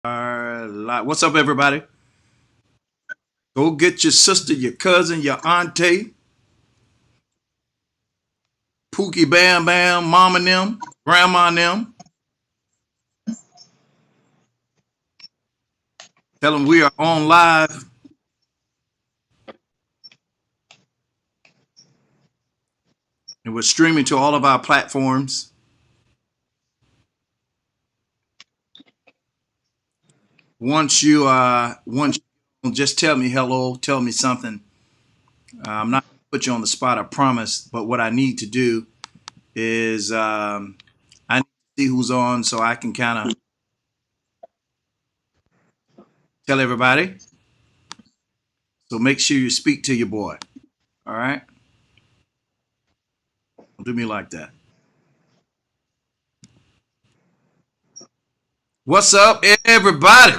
What's up, everybody? Go get your sister, your cousin, your auntie, Pookie Bam Bam, mom and them, grandma and them. Tell them we are on live and we're streaming to all of our platforms. Once you just tell me hello, tell me something. I'm not gonna put you on the spot, I promise. But what I need to do is I need to see who's on so I can kind of tell everybody. So make sure you speak to your boy. All right, don't do me like that. What's up, everybody?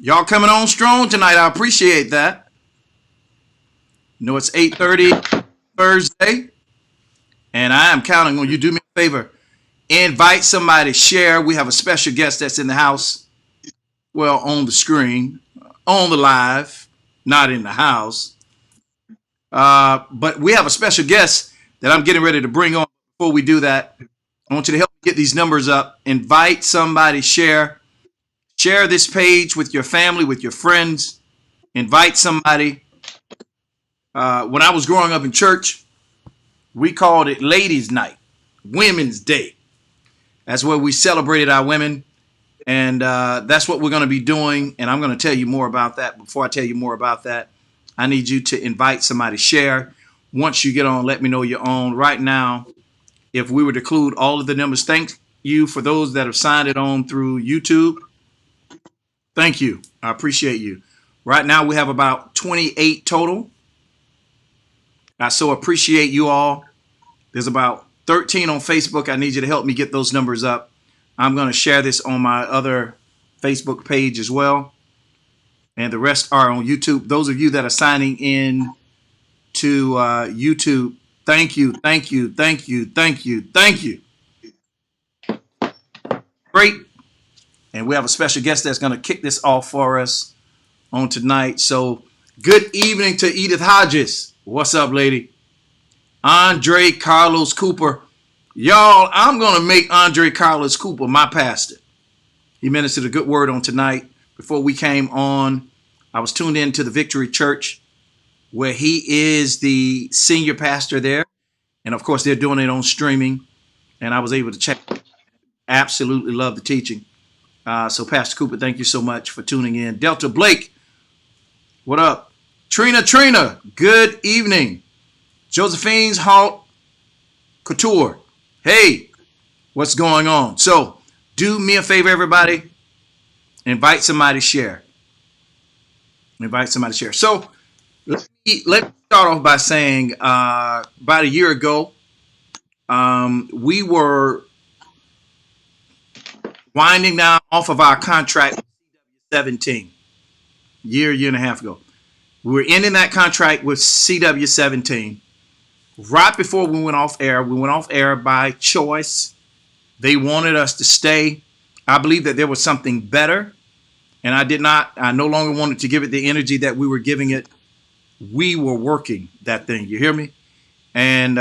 Y'all coming on strong tonight. I appreciate that. You know, it's 8:30 Thursday, and I am counting on you. Do me a favor. Invite somebody, share. We have a special guest that's in the house. Well, on the screen, on the live, not in the house. But we have a special guest that I'm getting ready to bring on. Before we do that, I want you to help me get these numbers up. Invite somebody, share. Share this page with your family, with your friends. Invite somebody. When I was growing up in church, we called it Ladies' Night, Women's Day. That's where we celebrated our women. And that's what we're going to be doing. And I'm going to tell you more about that. Before I tell you more about that, I need you to invite somebody, share. Once you get on, let me know you're on. Right now, if we were to include all of the numbers, thank you for those that have signed it on through YouTube. Thank you. I appreciate you. Right now, we have about 28 total. I so appreciate you all. There's about 13 on Facebook. I need you to help me get those numbers up. I'm going to share this on my other Facebook page as well. And the rest are on YouTube. Those of you that are signing in to YouTube, thank you, thank you, thank you, thank you, thank you. Great. And we have a special guest that's going to kick this off for us on tonight. So good evening to Edith Hodges. What's up, lady? Andre Carlos Cooper. Y'all, I'm going to make Andre Carlos Cooper my pastor. He ministered a good word on tonight. Before we came on, I was tuned in to the Victory Church, where he is the senior pastor there. And of course, they're doing it on streaming. And I was able to check. Absolutely love the teaching. So Pastor Cooper, thank you so much for tuning in. Delta Blake, what up? Trina, good evening. Josephine's Halt Couture, hey, what's going on? So do me a favor, everybody. Invite somebody, share. Invite somebody, share. So let me start off by saying about a year ago, we were winding down off of our contract with CW17 year and a half ago. We were ending that contract with CW17 right before we went off air. We went off air by choice. They wanted us to stay. I believe that there was something better, and I no longer wanted to give it the energy that we were giving it. We were working that thing. You hear me? And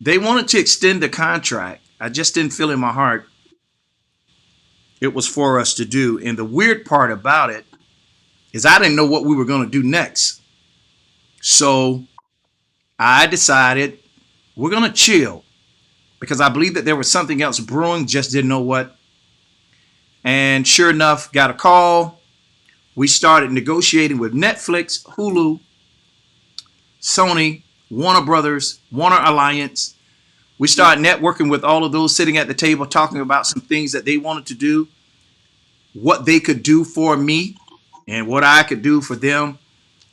they wanted to extend the contract. I just didn't feel in my heart it was for us to do. And the weird part about it is I didn't know what we were going to do next. So I decided we're going to chill because I believe that there was something else brewing, just didn't know what. And sure enough, got a call. We started negotiating with Netflix, Hulu, Sony, Warner Brothers, Warner Alliance. We started networking with all of those sitting at the table, talking about some things that they wanted to do, what they could do for me, and what I could do for them.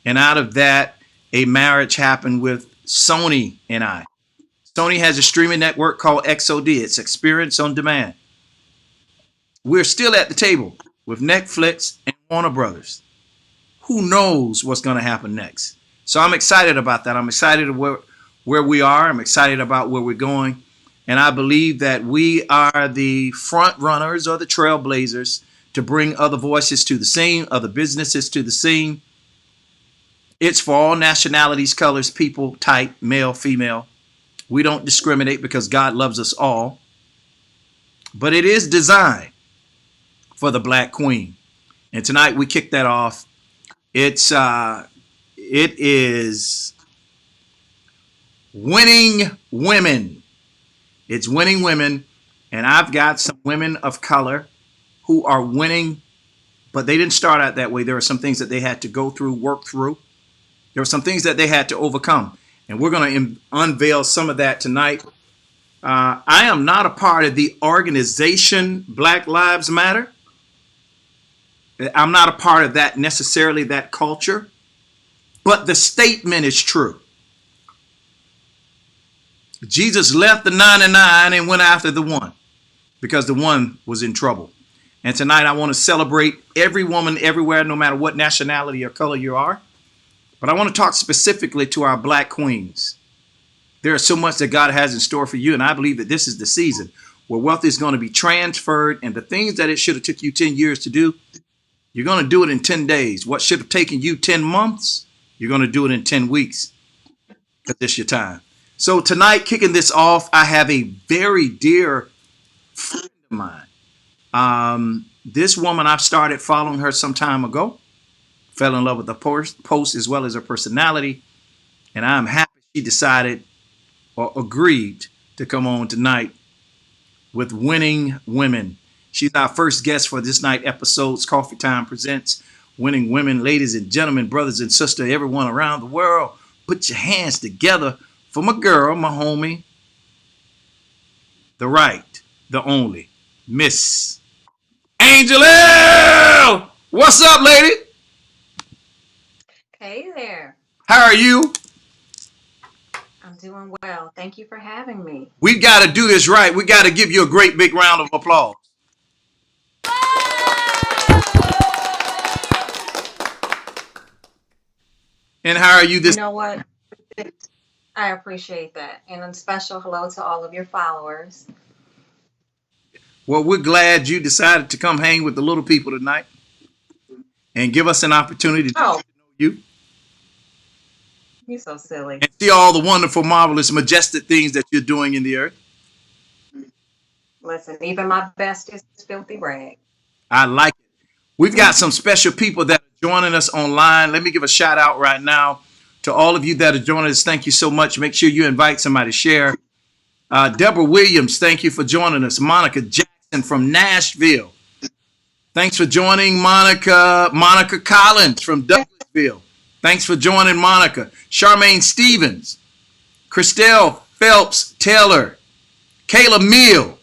And out of that, a marriage happened with Sony and I. Sony has a streaming network called XOD. It's Experience on Demand. We're still at the table with Netflix and Warner Brothers. Who knows what's going to happen next? So I'm excited about that. I'm excited where we are. I'm excited about where we're going. And I believe that we are the front runners or the trailblazers to bring other voices to the scene, other businesses to the scene. It's for all nationalities, colors, people, type, male, female. We don't discriminate because God loves us all. But it is designed for the Black Queen. And tonight we kick that off. It is winning women. It's winning women. And I've got some women of color who are winning, but they didn't start out that way. There are some things that they had to go through, work through. There were some things that they had to overcome. And we're going to unveil some of that tonight. I am not a part of the organization Black Lives Matter. I'm not a part of that necessarily, that culture. But the statement is true. Jesus left the 99 and went after the one because the one was in trouble. And tonight I want to celebrate every woman everywhere, no matter what nationality or color you are. But I want to talk specifically to our Black queens. There is so much that God has in store for you, and I believe that this is the season where wealth is going to be transferred, and the things that it should have took you 10 years to do, you're going to do it in 10 days. What should have taken you 10 months, you're going to do it in 10 weeks because it's your time. So tonight, kicking this off, I have a very dear friend of mine. This woman, I've started following her some time ago. Fell in love with the post as well as her personality. And I'm happy she decided or agreed to come on tonight with Winning Women. She's our first guest for this night episodes. Coffee Time presents Winning Women. Ladies and gentlemen, brothers and sisters, everyone around the world, put your hands together for my girl, my homie, the right, the only, Miss Angel L. What's up, lady? Hey there. How are you? I'm doing well. Thank you for having me. We've got to do this right. We got to give you a great big round of applause. And how are you You this? know what? I appreciate that. And a special hello to all of your followers. Well, we're glad you decided to come hang with the little people tonight and give us an opportunity to Oh, know you you're so silly. and see all the wonderful, marvelous, majestic things that you're doing in the earth. Listen, even my bestest filthy rag. I like it. We've got some special people that are joining us online. Let me give a shout out right now to all of you that are joining us. Thank you so much. Make sure you invite somebody to share. Deborah Williams, thank you for joining us. Monica Jackson from Nashville. Thanks for joining, Monica. Monica Collins from Douglasville. Thanks for joining, Monica. Charmaine Stevens. Christelle Phelps Taylor. Kayla Meal.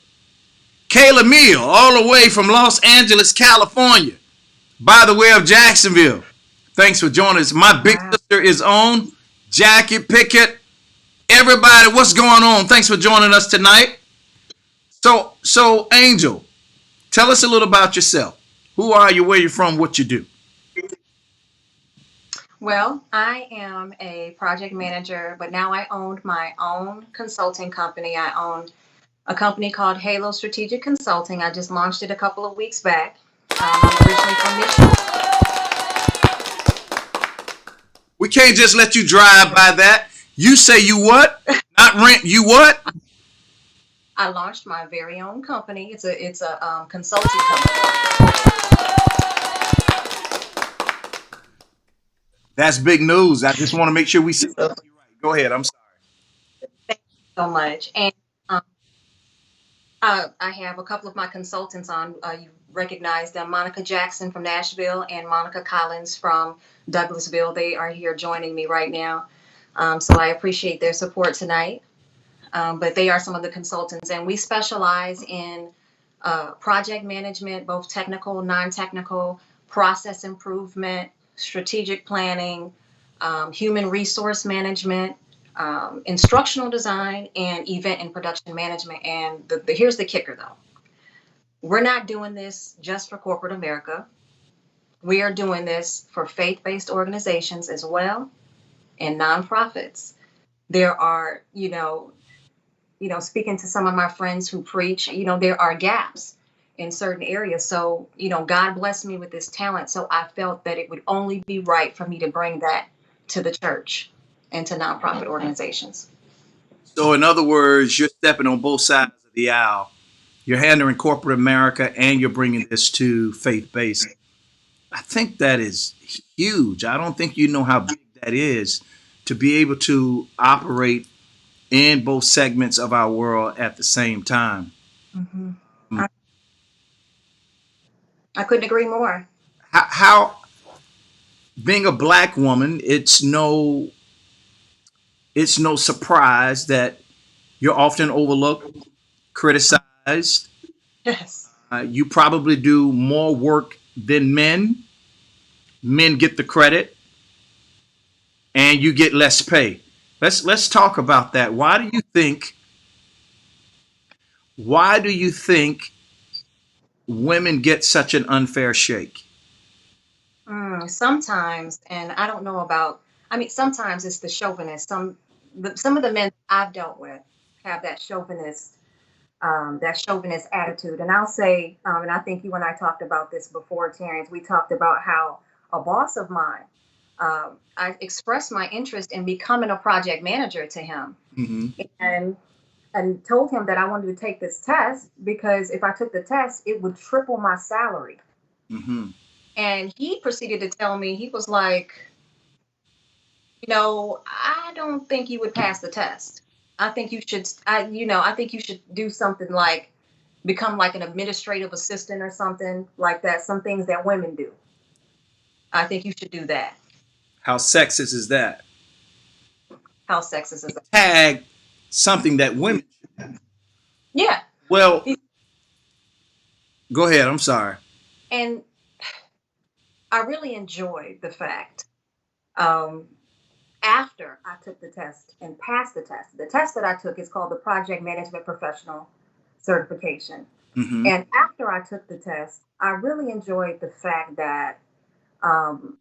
Kayla Meal, all the way from Los Angeles, California, by the way of Jacksonville. Thanks for joining us. My big Wow. sister is on. Jackie Pickett. Everybody, what's going on? Thanks for joining us tonight. So Angel, tell us a little about yourself. Who are you? Where you're from? What you do? Well, I am a project manager, but now I own my own consulting company. I own a company called Halo Strategic Consulting. I just launched it a couple of weeks back. I'm originally from Michigan. We can't just let you drive by that. You say you what? Not rent. You what? I launched my very own company. It's a consulting company. That's big news. I just want to make sure we see you So right. Go ahead. I'm sorry. thank you so much. And um, I have a couple of my consultants on. You recognize them, Monica Jackson from Nashville and Monica Collins from Douglasville. They are here joining me right now. So I appreciate their support tonight. But they are some of the consultants, and we specialize in project management, both technical, non-technical, process improvement, strategic planning, human resource management, instructional design, and event and production management. And here's the kicker, though. We're not doing this just for corporate America. We are doing this for faith-based organizations as well and nonprofits. There are, speaking to some of my friends who preach, there are gaps in certain areas. So, God blessed me with this talent. So I felt that it would only be right for me to bring that to the church and to nonprofit organizations. So, in other words, you're stepping on both sides of the aisle. You're handling corporate America and you're bringing this to faith based. I think that is huge. I don't think you know how big that is to be able to operate in both segments of our world at the same time. Hmm. I, I couldn't agree more. How being a black woman, it's no surprise that you're often overlooked, criticized. Yes. You probably do more work than men. Men get the credit, and you get less pay. Let's talk about that. Why do you think women get such an unfair shake? Sometimes, and I don't know about, I mean, sometimes it's the chauvinist. Some of the men I've dealt with have that chauvinist attitude. And I'll say, and I think you and I talked about this before, Terrence. We talked about how a boss of mine, I expressed my interest in becoming a project manager to him, Mm-hmm. and told him that I wanted to take this test because if I took the test, it would triple my salary. Mm-hmm. And he proceeded to tell me, he was like, I don't think you would pass the test. I think you should do something like become like an administrative assistant or something like that. Some things that women do. I think you should do that. How sexist is that? How sexist is that? Tag something that women. Yeah. Well, go ahead. I'm sorry. And I really enjoyed the fact, um, after I took the test and passed the test that I took is called the Project Management Professional Certification. Mm-hmm. And after I took the test, I really enjoyed the fact that, um,